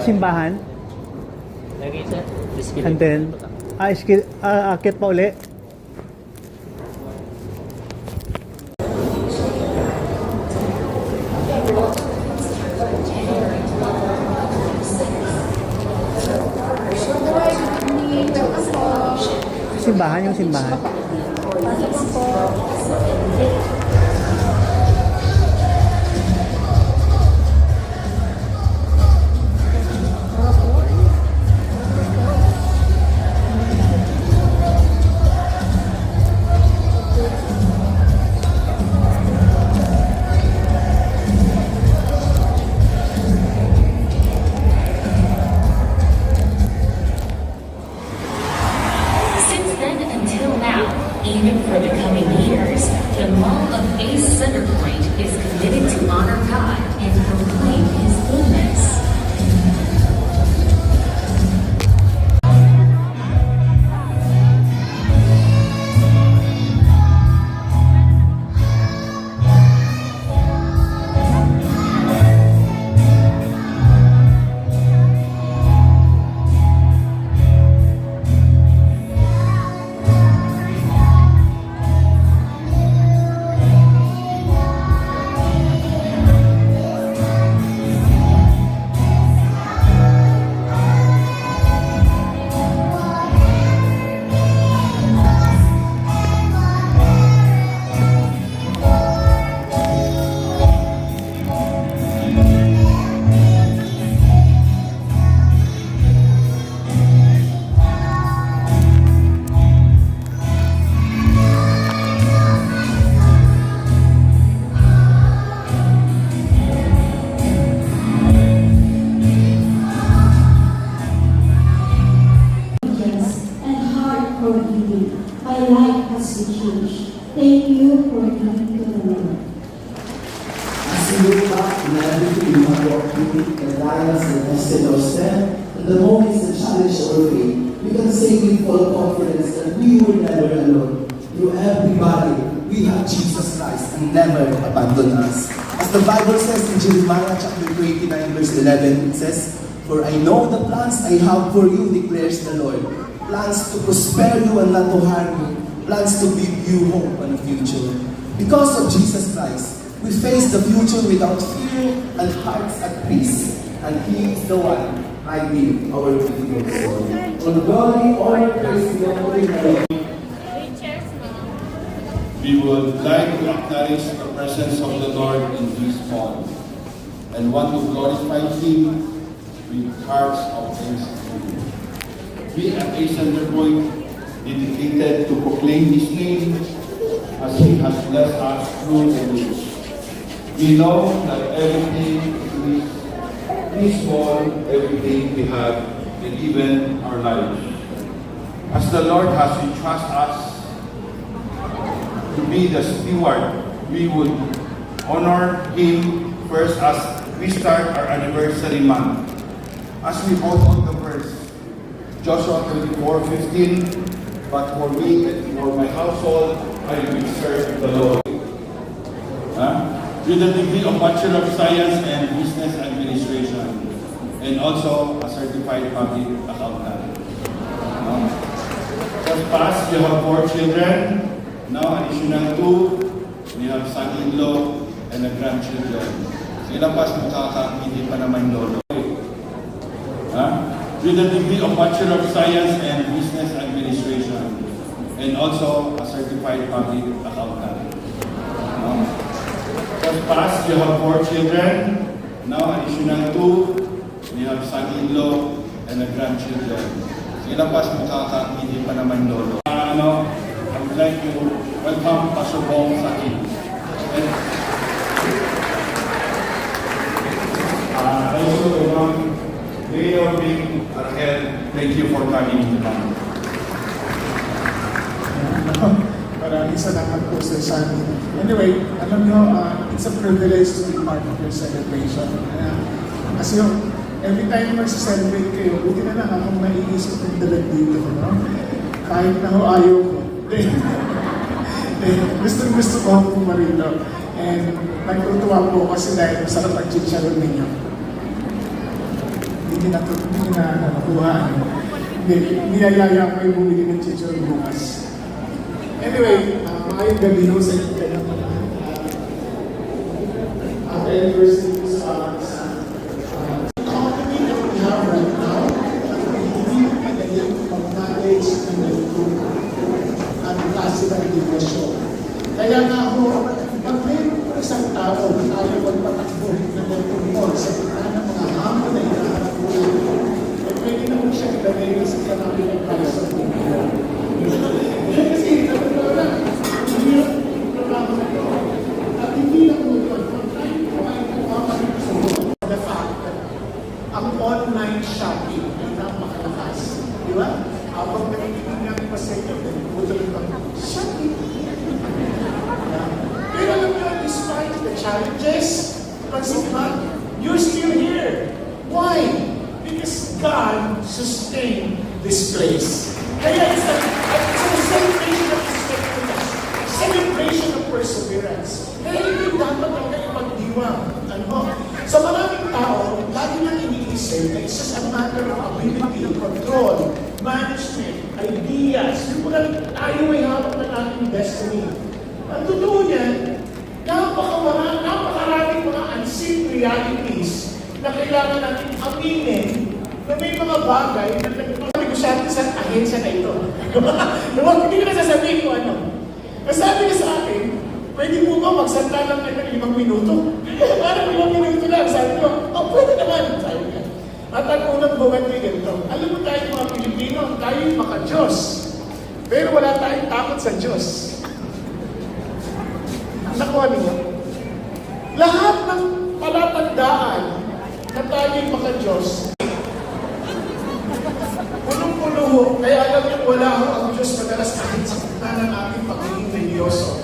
Simbahan? Lagi sir. And then, akit pa uli. Simbahan, yung simbahan. Even for the coming years, the Mall of Ace Center Point is committed to honor God and proclaim His goodness. My life has been changed. Thank you for giving to the Lord. As we look back in everything you have walked through, the trials and tested our strength, and the moments that challenged our faith, we can say with full confidence that we were never alone. Through everybody, we have Jesus Christ and never abandoned us. As the Bible says in Jeremiah chapter 29 verse 11, it says, "For I know the plans I have for you, declares the Lord. Plans to prosper you and not to harm you. Plans to give you hope and a future." Because of Jesus Christ, we face the future without fear and hearts at peace. And He is the one I give our beautiful soul. All glory, honor, praise, and glory. We would like to acknowledge the presence of the Lord in this hall and want to glorify Him with hearts of thanksgiving. We at Ace Center Point dedicated to proclaim His name as He has blessed us through the years. We know that everything is His all, everything we have, and even our lives. As the Lord has entrusted us to be the steward, we would honor Him first as we start our anniversary month. As we hold on the verse, Joshua 24:15, "But for me and for my household, I will serve the Lord." With a degree of Bachelor of Science and Business Administration, and also a certified public accountant. Just past, you have 4 children. Now, additional 2, we have son-in-law and a grandchildren. Sa ilang pas, hindi pa naman lolo. With a degree of Bachelor of Science and Business Administration, and also a certified public accountant. Just past, you have 4 children. Now, additional 2, we have son-in-law and a grandchildren. Sa ilang pas, hindi pa naman lolo. I would like to welcome Pastor Bong Saki. Also, Mayor Bing Argel, thank you for coming to town. Maraming salamat po sa Sunny. Anyway, alam nyo, it's a privilege to be part of your celebration. Kasi every time mag-celebrate kayo, buti na lang akong naiisip ng dalag dito. No? Kahit na ho ayaw ko. Gusto ko ang pumarito. And nagtutuwa po kasi dahil masarap ang chicharon ninyo. Hindi na nakuha. Niyayaya ko yung bumili ng chicharon bukas. Anyway, maayong gabi ho sa inyo kayo. Anniversary po sa economy that we have right now, hindi magaling mag-manage ng nagturo at klase ng negosyo. Kaya nga ho, pag mayroon po isang tao na tayo magpatakbo na nagturo sa gitna ng mga hamon na hinaharap po natin, eh pwede na po siya ilagay sa kanabi ng kaya sa pumila. Kasi, wala, hindi yung programa na ito. At hindi lang mo ito. The fact that ang online shopping ay napakalakas. Di ba? Habang nakikinig natin pa sa inyo, nagputo rin ang shopping. Pero alam nyo, despite the challenges, you're still here. Why? Because God sustained this place. Kaya it's a celebration of faithfulness, celebration of perseverance. Kaya hindi dapat ang ipagdiwang. Sa maraming tao, lagi nang iniisip na it's just a matter of ability, control, management, ideas. Yung mga tayo ay hawak ng ating destiny. Ang totoo niyan, napakaraming mga unseen realities na kailangan natin aminin na may mga bagay na nag-negosyante sa ahensya na ito. Hindi ko nasasabihin ko ano. Sabi niya sa akin, pwede po ba magsanta lang kayo ng 5 minuto? Parang 5 minuto lang. Sabi ko, pwede naman. Sabi niya. At ang unang buwan ko ganito. Alam mo tayo mga Pilipino, tayo yung maka-Diyos. Pero wala tayong takot sa Diyos. Nakuha niyo? Lahat ng palatandaan na tayo yung maka-Diyos, punong-puno ho. Kaya alam niyo, wala ho ang Diyos madalas kahit sa gitna ng ating pagiging religyoso.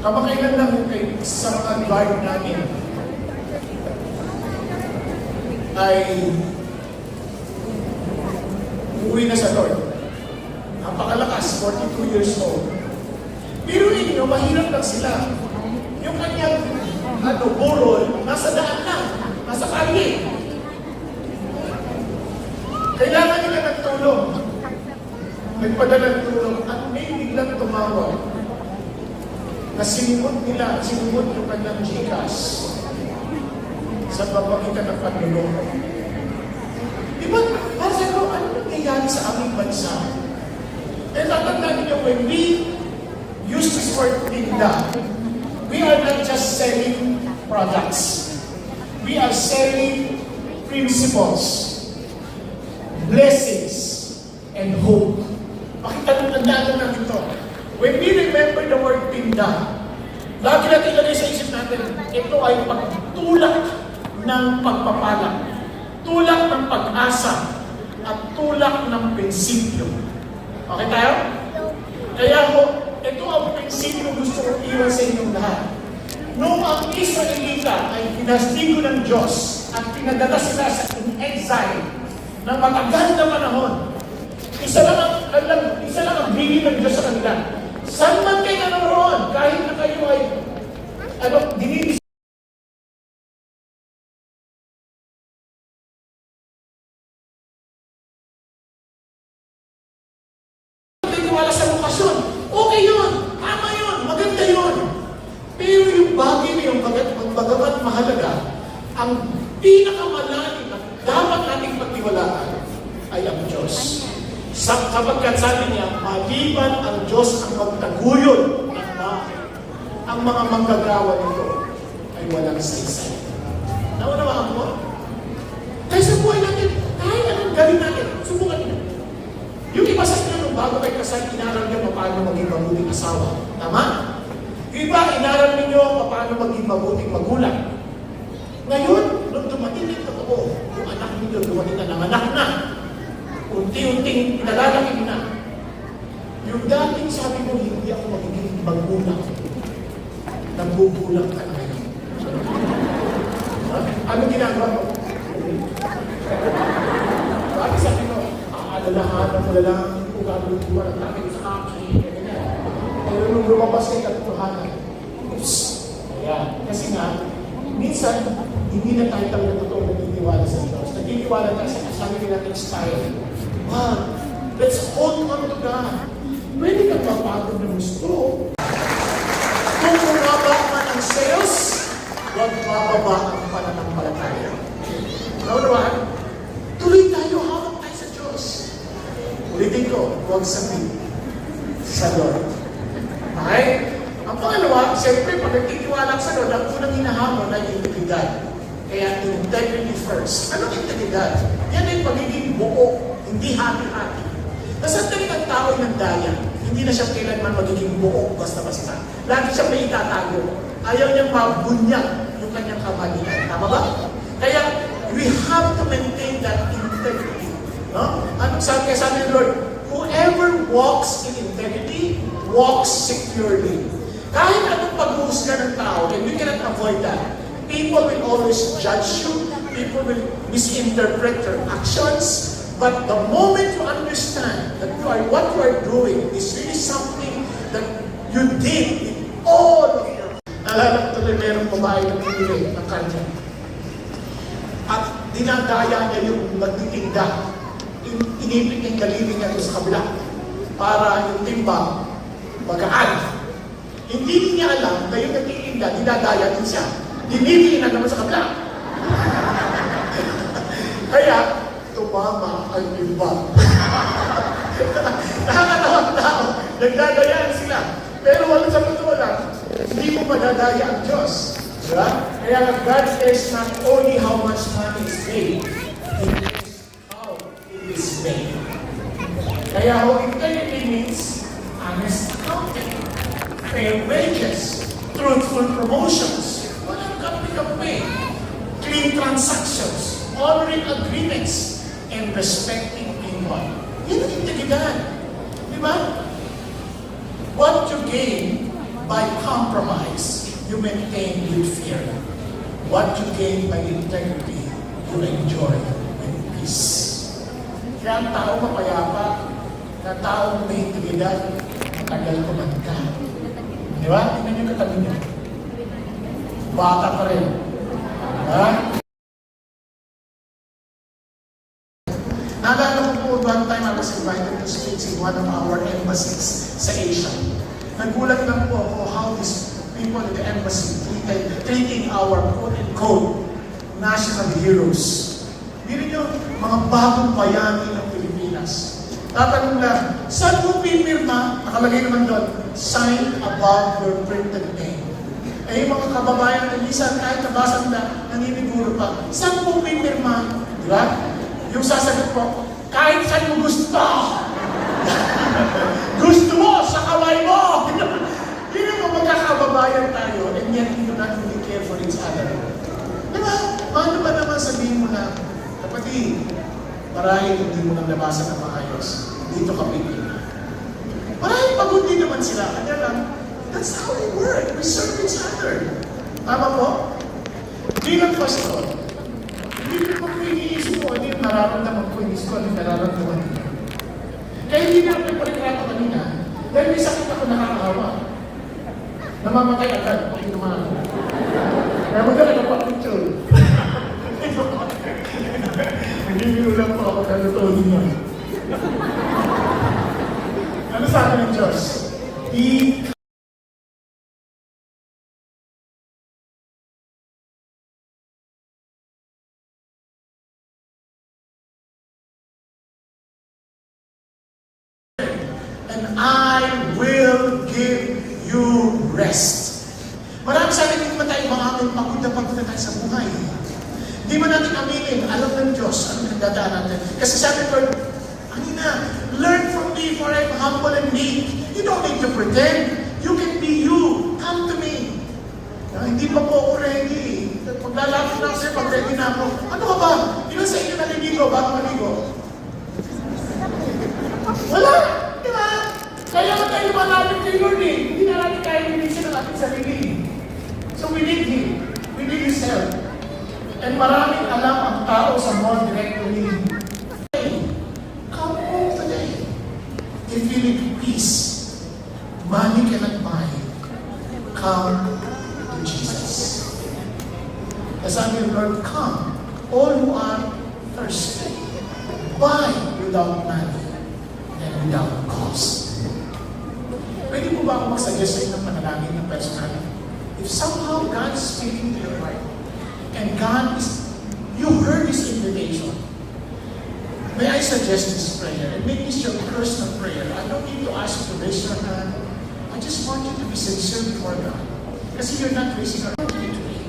Kamakailan lang kay sa mga guard namin ay uuwi na sa Lord. Napakalakas, 42 years old. Pero ninyo, mahirap lang sila. Yung kanyang burol, nasa daan lang, nasa kalye. Kailangan nila ng tulong. Nagpadala ng tulong at may biglang tumawag na sinimot yung kanyang Gcash sa pamamagitan ng panluloko. Diba, para sa ko, ano nangyayari sa aming bansa? Eh, tatandaan niyo, when we use this word tinda, we are not just selling products. We are selling principles, blessings, and hope. Pakitandaan natin ito. When we remember the word tinda, lagi natin ilagay sa isip natin, ito ay pagtulak ng pagpapala, tulak ng pag-asa, at tulak ng prinsipyo. Okay tayo? Kaya ho, ito ang prinsipyo gusto kong iwan sa inyong lahat. Noong ang Israelita ay pinastigo ng Diyos at pinadala sila sa exile ng matagal na panahon, isa lang ang bigay ng Diyos sa kanila. Saan man kayo naroon, kahit na kayo ay dinibis wala sa lokasyon. Okay yun, tama yun, maganda yun. Pero yung bagay na yung bagamat mahalaga, ang pinakamalalim na dapat nating pagtiwalaan ay ang Diyos. Sapagkat sabi niya, maliban ang Diyos ang magtaguyod ng bahay, ang mga manggagawa nito ay walang saysay. Naunawaan mo? Kaya sa buhay natin, kahit anong gawin natin, subukan niyo. Yung iba sa inyo, nung bago kayo kasal, inaral niyo paano maging mabuting asawa. Tama? Yung iba, inaral niyo paano maging mabuting magulang. Ngayon, nung dumating yung totoo, yung anak niyo dumating na ng anak na, unti-unting pinalalaki na. Yung dating sabi mo, hindi ako magiging magulang. Nagbubulang ka na ngayon. Ano ginagawa mo? Bakit sabi mo, aalalahanan mo na lang kung gagawin mo ang dami sa akin. yung lumabas kay katotohanan. Oops! Ayan. Kasi nga, minsan, hindi na tayo talaga totoo nagtitiwala sa Diyos. Nagtitiwala tayo sa sarili natin style. Wow! Let's hold on to God. Pwede kang mapagod ng gusto. Kung bumaba man ang sales, huwag bababa ang pananampalataya. Naunawaan? Tuloy tayo, hawak tayo sa Diyos. Ulitin ko, huwag sabihin sa Lord. Okay? Ang pangalawa, siyempre, pag nagtitiwala sa Lord, ang unang hinahamon ay integridad. Kaya integrity first. Anong integridad? Yan ay pagiging buo, hindi hati-hati. Nasaan ang tao ng daya? Hindi na siya kailanman magiging buo basta-basta. Lagi siya may itatago. Ayaw niyang mabunyag yung kanyang kamalian. Tama ba? Kaya, we have to maintain that integrity. No? Ano sabi ng Lord? Whoever walks in integrity, walks securely. Kahit anong pag-uusga ng tao, and we cannot avoid that. People will always judge you. People will misinterpret your actions. But the moment you understand that what you are doing is really something that you did with all of your... Naalala ko tuloy merong babae na pinili ng kanya. At dinadaya niya yung nagtitinda. Inipit niya yung daliri niya sa kabila para yung timbang magaan. Hindi niya alam na yung nagtitinda, dinadaya din siya. Dinibili na naman sa kabila. Kaya, tumama ang timbang. Nakakatawang tao, nagdadayaan sila. Pero wala sa totoo lang, hindi mo madadaya ang Diyos. Diba? Kaya God cares not only how much money is made, He cares how it is made. Kaya how integrity means honest accounting, fair wages, truthful promotions, walang kape-kape, clean transactions, honoring agreements, and respecting people. Yan ang integridad. Diba? What you gain by compromise, you maintain with fear. What you gain by integrity, you enjoy with peace. Kaya ang tao mapayapa, na taong may integridad, matagal kumanta. Di ba? Tingnan niyo katabi niyo. Bata pa rin. Ha? Naalala ko po, one time I was invited to speak in one of our embassies sa Asia. Nagulat lang po ako how these people in the embassy treating our quote-unquote national heroes. Hindi nyo, mga bagong bayani ng Pilipinas. Tatanong lang, saan mo pipirma? Nakalagay naman doon, sign above your printed name. Eh, yung mga kababayan ng isa, kahit nabasa na, naniniguro pa, saan mo pipirma? Di ba? Yung sasagot ko, kahit saan mo gusto. Gusto mo, sa kamay mo. Hindi mo magkakababayan tayo, and yet we do not really care for each other. Diba? Paano ba naman sabihin mo na, kapatid, marahil hindi mo nang nabasa na maayos. Dito ka pipili. Marahil pagod din naman sila. Kanya lang, that's how we work. We serve each other. Tama po? Bilang pastor, hindi ko iniisip ko, hindi nararamdaman ko, iniisip ko, hindi nararamdaman ko. Kaya hindi na ako nagpalitrato kanina, dahil may sakit ako nakakahawa. Namamatay agad, pag inuman ako. Kaya magdala ka pa picture. Nagigilo lang po ako, kaya totoo din yan. Ano sabi ng Diyos? And I will give you rest. Marami sa atin naman tayo mga pagod na tayo sa buhay. Hindi man natin aminin, alam ng Diyos, ano nagdadaan natin. Kasi sabi ko, learn from me for I'm humble and meek. You don't need to pretend. You can be you. Come to me. Hindi pa po ako ready. Paglalapit na ako sa'yo, pag ready na ako. Ano ka ba? Ilan sa inyo naliligo bago maligo? Wala! Di ba? Kaya ka tayo malapit kay Lord eh. Hindi na natin kaya linisin ang ating sarili. So we need Him. We need His help. And maraming alam ang tao sa more directly. Come home today. If you need peace, Money cannot buy it. Come to Jesus. As I will Lord, come, all who are thirsty, buy without money and without cost. Pwede po ba ako mag-suggest sa inyo ng panalangin ng personal? If somehow God is speaking to your heart, and you heard His invitation, may I suggest this prayer, and make this your personal prayer. I don't need to ask you to raise your hand. I just want you to be sincere before God. Kasi you're not raising your hand today.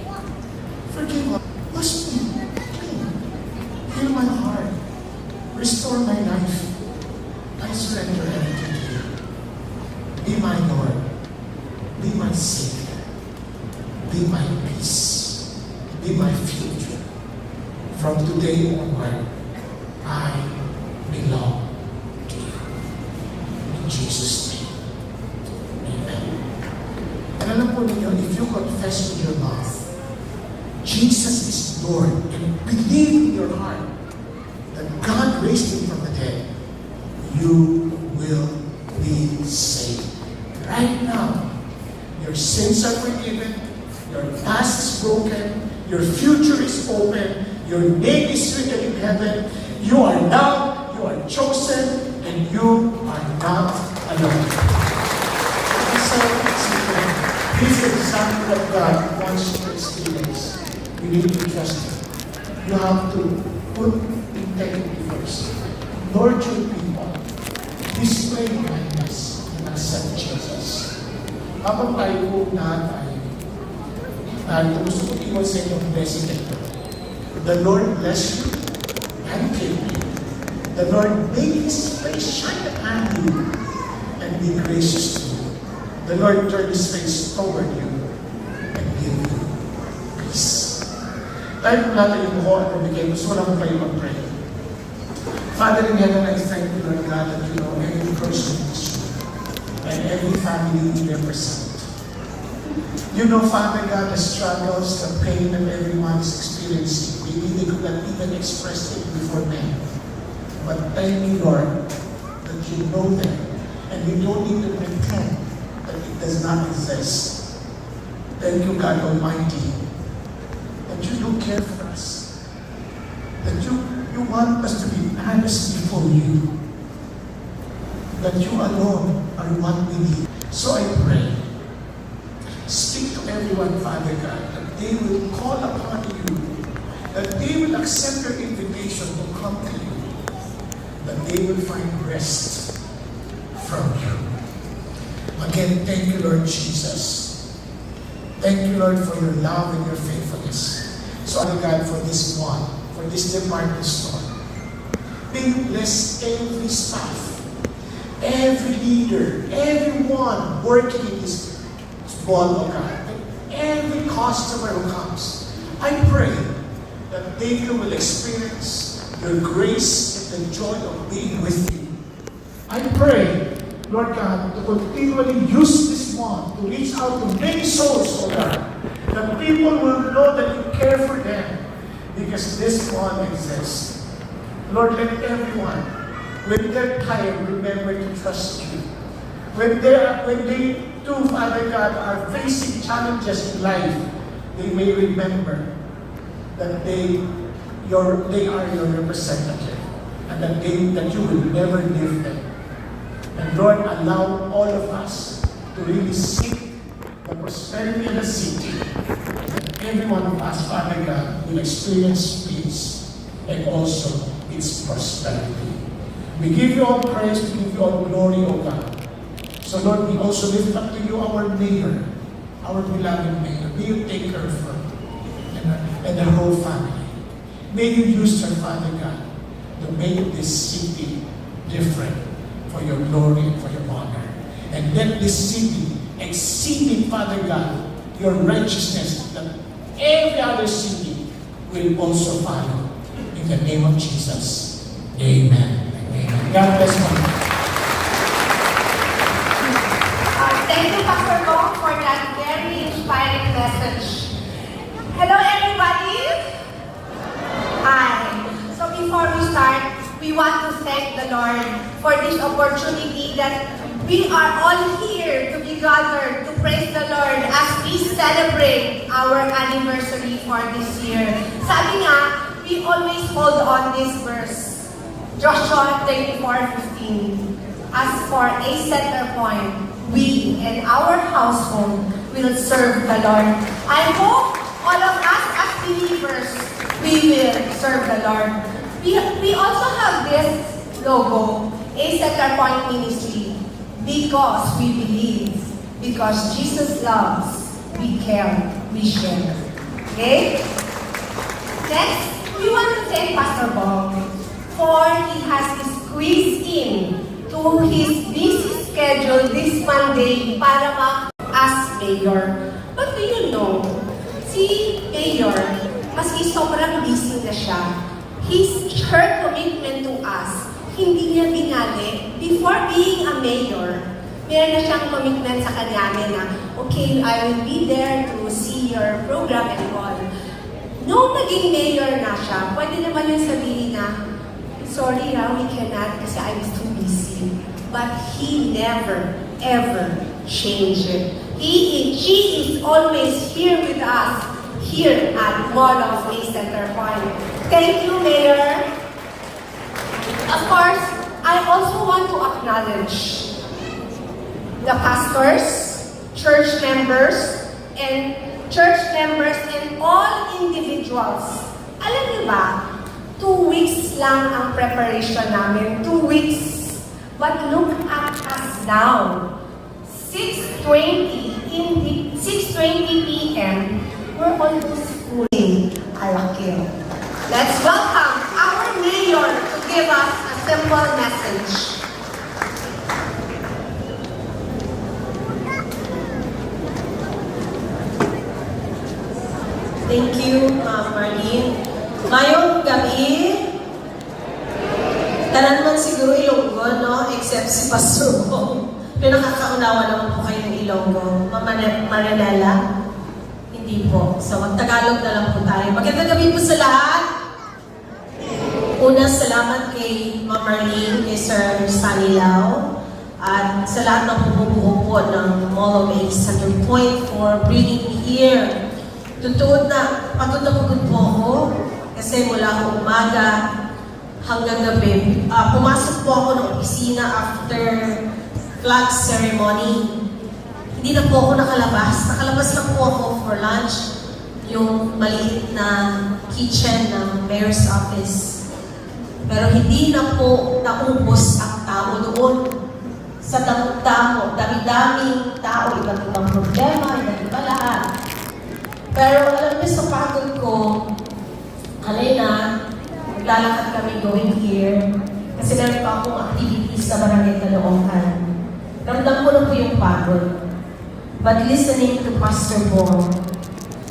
Forgive me. Wash me. Clean. Heal my heart. Restore my life. I surrender everything to you. Be my Lord. Be my Savior. Be my peace. Be my future. From today onward, I belong to you. In Jesus' name. Amen. And alam po ninyo, if you confess with your mouth, Jesus is Lord, and believe in your heart that God raised Him from the dead, you will be saved. Right now, your sins are forgiven, your past is broken, your future is open, your name is written in heaven, you are loved, you are chosen, and you are not alone. This is exactly what God wants you to experience. You need to trust Him. You have to put integrity first. Lord your people, display kindness and accept Jesus. Habang tayo po gusto ko iwan sa inyong blessing ito. The Lord bless you and keep you. The Lord make His face shine upon you and be gracious to you. The Lord turn His face toward you and give you peace. Tayo po natin yung buho at nabigay. Gusto ko lang kayo mag-pray. Father in heaven, I thank you, Lord God, that you know every person in this room and every family represented. You know, Father God, the struggles, the pain that everyone is experiencing. Maybe they could not even express it before men. But thank you, Lord, that you know them. And we don't need to pretend that it does not exist. Thank you, God Almighty, that you do care for us. That you want us to be honest before you. That you alone are what we need. So I pray, speak to everyone, Father God, that they will call upon you, that they will accept your invitation to come to you, that they will find rest from you. Again, thank you, Lord Jesus. Thank you, Lord, for your love and your faithfulness. So, Father God, for this one, for this department store, may you bless every staff, every leader, everyone working in this ball, oh God, every customer who comes. I pray that they will experience your grace and the joy of being with you. I pray, Lord God, to continually use this one to reach out to many souls, oh God, that people will know that you care for them because this one exists. Lord, let everyone, when they're tired, remember to trust you. When they too, Father God, are facing challenges in life, they may remember that they are your representative and that you will never leave them. And Lord, allow all of us to really seek the prosperity of the city. And every one of us, Father God, will experience peace and also its prosperity. We give you all praise, we give you all glory, O God. So Lord, we also lift up to you our mayor, our beloved mayor. May you take her from and the whole family. May you use her, Father God, to make this city different for your glory and for your honor. And let this city exceed, Father God, your righteousness, that every other city will also follow. In the name of Jesus. Amen. Amen. God bless you. Thank you, Pastor Gong, for that very inspiring message. Hello, everybody. Hi. So before we start, we want to thank the Lord for this opportunity that we are all here to gathered to praise the Lord as we celebrate our anniversary for this year. Sabi nga, we always hold on this verse, Joshua 24:15. As for a center point, we and our household will serve the Lord. I hope all of us as believers, we will serve the Lord. We also have this logo, a center point ministry, because we believe, because Jesus loves, we care, we share. Okay? Next, we want to thank Pastor Bob for he has squeezed in to his busy schedule this Monday para as mayor. But do you know, si Mayor, maski sobrang busy na siya, her commitment to us, hindi niya binali. Before being a mayor, meron na siyang commitment sa kanya na, okay, I will be there to see your program and all. Nung naging mayor na siya, pwede naman yung sabihin na, sorry we cannot kasi I was too busy. But he never, ever changed it. She is always here with us, here at Mall of A Center Point. Thank you, Mayor. Of course, I also want to acknowledge the pastors, church members, and all individuals. Alam niyo ba, 2 weeks lang ang preparation namin. 2 weeks. But look at us now. 6:20 p.m. We're almost schooling Alakil. Let's welcome our mayor to give us a simple message. Thank you, Marlene. Ngayong gabi, tanan man siguro Ilonggo, no? Except si Pastor Bong. Pero nakakaunawa naman po kayo ng Ilonggo. Maranela? Hindi po. So, mag-Tagalog na lang po tayo. Magandang gabi po sa lahat. Una, salamat kay Ma'am Marlene, kay Sir Sunny Lau, at sa lahat ng bumubuo po ng Mall of A Center Point for bringing me here. Totoo na pagod po ako kasi mula ko umaga hanggang gabi. Pumasok po ako ng opisina after flag ceremony. Hindi na po ako nakalabas. Nakalabas lang po ako for lunch, yung maliit na kitchen ng mayor's office. Pero hindi na po naubos ang tao doon. Sa damo-damo, dami-daming tao, iba't ibang problema, iba't iba lahat. Pero alam niyo sa pagod ko, halina, maglalakad kami going here. Kasi meron pa akong activities sa Barangay Caloocan. Ramdam ko na po yung pagod. But listening to Pastor Bong,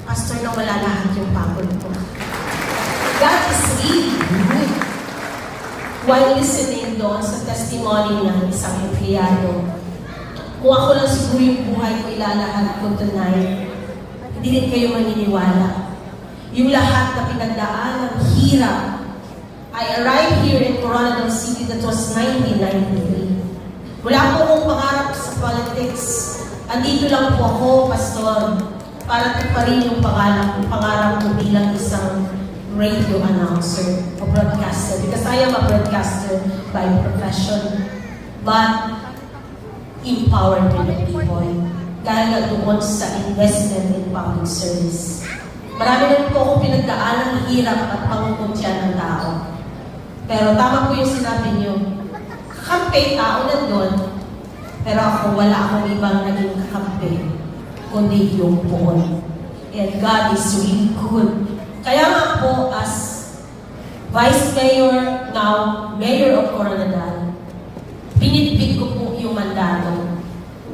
Pastor, na wala lahat yung pagod ko. God is really good. While listening doon sa testimony ng isang empleyado, kung ako lang siguro yung buhay ko ilalahad ko tonight, hindi rin kayo maniniwala. Yung lahat na pinagdaan, hirap. I arrived here in Coronadal City, that was 1993. Wala po akong pangarap sa politics. Andito lang po ako, Pastor, para tuparin yung pangarap ko bilang isang radio announcer o broadcaster. Because I am a broadcaster by profession. But, empowered with the people. Dahil na doon sa investment in public service. Marami rin po akong pinagdaan ng hirap at pangunguntya ng tao. Pero tama po yung sinabi niyo, kakampi, tao nandun, pero ako wala akong ibang naging kakampi, kundi yung poon. And God is really good. Kaya nga po, as Vice Mayor, now Mayor of Coronadal, pinipig ko po yung mandato.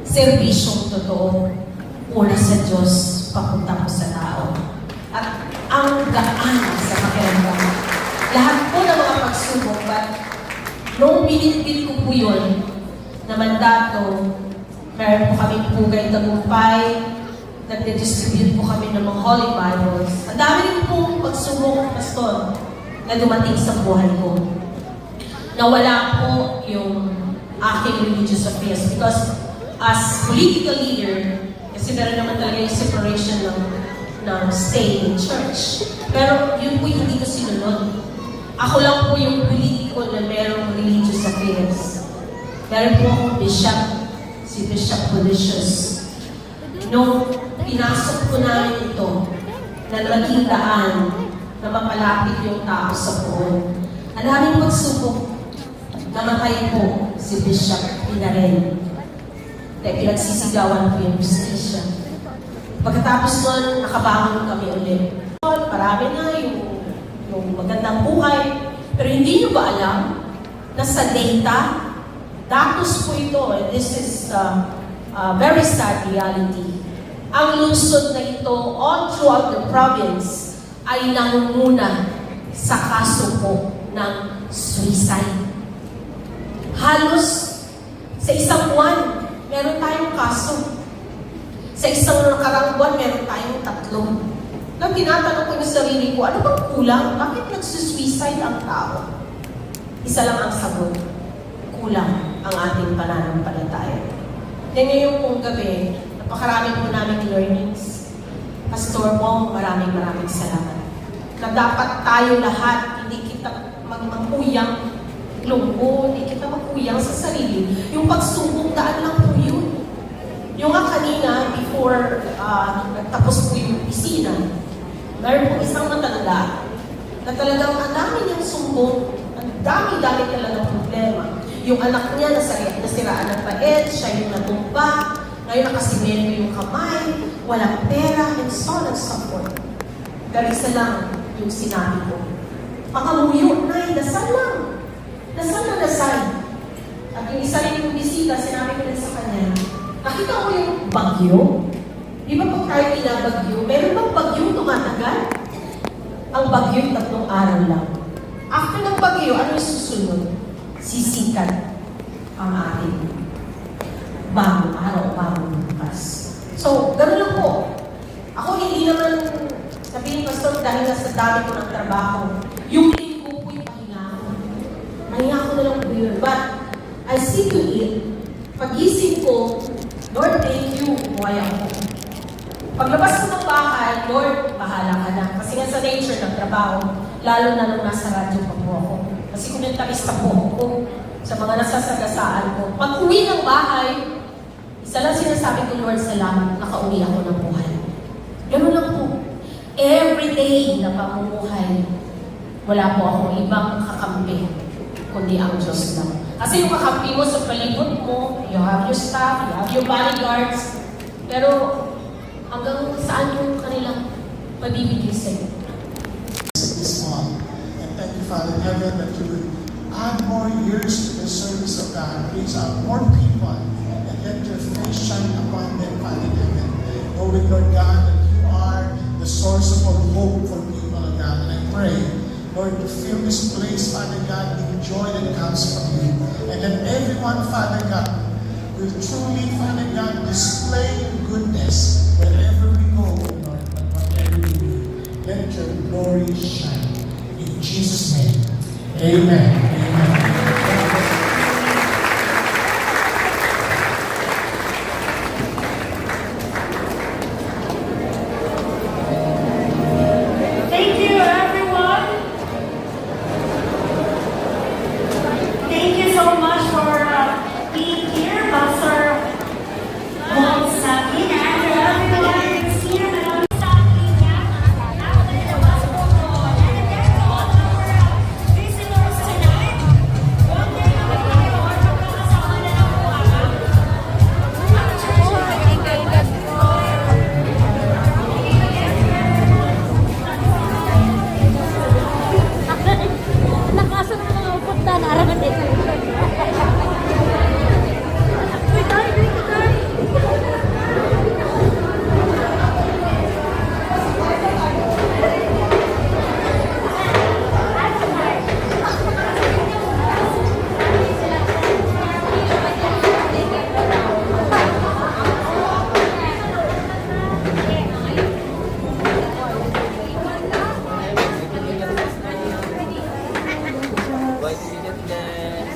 Serbisyong totoo, una sa Diyos, papunta po sa tao. At ang gaan sa pakiramdam. Lahat po ng mga pagsubok, but nung pinipig ko po yun, na mandato, meron po kami Pugay Tagumpay, nagde-distribute po kami ng mga Holy Bibles. Ang dami rin pong pagsubok, Pastor, na dumating sa buhay ko. Nawala po yung aking religious affairs because as political leader, kasi meron naman talaga yung separation ng state and church. Pero yun po hindi ko sinunod. Ako lang po yung politiko na merong religious affairs. Meron po akong bishop, si Bishop Policius. Nung pinasok ko namin ito, na naging daan na mapalapit yung tao sa poon. Ang daming pagsubok, namatay po si Bishop Pinaren. Dahil pinagsisigawan po yung justisya. Pagkatapos nun, nakabangon kami ulit. Marami na yung magandang buhay. Pero hindi nyo ba alam na sa data, datos po ito, and this is very sad reality. Ang lungsod na ito, all throughout the province, ay nangunguna sa kaso po ng suicide. Halos sa isang buwan, meron tayong kaso. Sa isang nakarang buwan, meron tayong 3. Nang tinatanong ko yung sarili ko, ano bang kulang? Bakit nagsusuicide ang tao? Isa lang ang sagot. Kulang ang ating pananampalataya. Ngayon pong gabi, napakarami po namin learnings. Pastor Bong, maraming salamat. Na dapat tayo lahat, hindi kita magmakuyang lungkot, hindi kita makuyang sa sarili. Yung pagsubok, daan lang po yun. Yung nga kanina, before nagtapos po yung opisina, meron po isang matanda na talagang ang dami niyang sumbong, ang dami-dami talagang problema. Yung anak niya nasiraan ng paet, siya yung natumba, ngayon nakasimento yung kamay, walang pera, and so on and so forth. Pero isa lang yung sinabi ko. Pangamuyo, Nay, dasal lang. Dasal na dasal. At yung isa rin yung bisita, sinabi ko rin sa kanya, nakita ko yung bagyo. Di ba pag tayo pinabagyo, meron bang bagyo tumatagal? Ang bagyo yung 3 araw lang. After ng bagyo, ano yung susunod? Sisikat ang ating bagong araw, bagong bukas. So, gano'n lang po. Ako hindi naman sabihin, Pastor, dahil nasa dami ko ng trabaho, yung linggo po yung pahinga ko. Pahinga ko na lang po yun. But, I see to it, pag-isip ko, Lord, thank you, buhay ako. Paglabas ko ng bahay, Lord, bahala ka na. Kasi nga sa nature ng trabaho, lalo na nung nasa radyo pa po ako. Kasi komentarista po ako sa mga nasasagasaan ko. Pag uwi ng bahay, isa lang sinasabi ko, Lord, salamat, nakauwi ako ng buhay. Ganun lang po. Every day na pamumuhay, wala po akong ibang kakampi, kundi ang Diyos lang. Kasi yung kakampi mo sa palibot mo, you have your staff, you have your bodyguards, pero hanggang saan yung kanilang mabibigay sa'yo? This month. And thank you, Father in heaven, that you would add more years to the service of God, reach out more people, and let your face shine upon them, Father in heaven. Knowing, Lord God, that you are the source of all hope for people, Lord God. And I pray, Lord, to fill this place, Father God, with joy that comes from you. And that everyone, Father God, will truly, Father God, display your goodness wherever we go, Lord, and whatever we do. Let your glory shine. In Jesus' name, amen. Amen. Thank you, everyone. Thank you so much for being here, Pastor Bong Sakin, and to everyone who's here. Visitors tonight. Nakasan mo mga upunta na araman din. Why did you get that?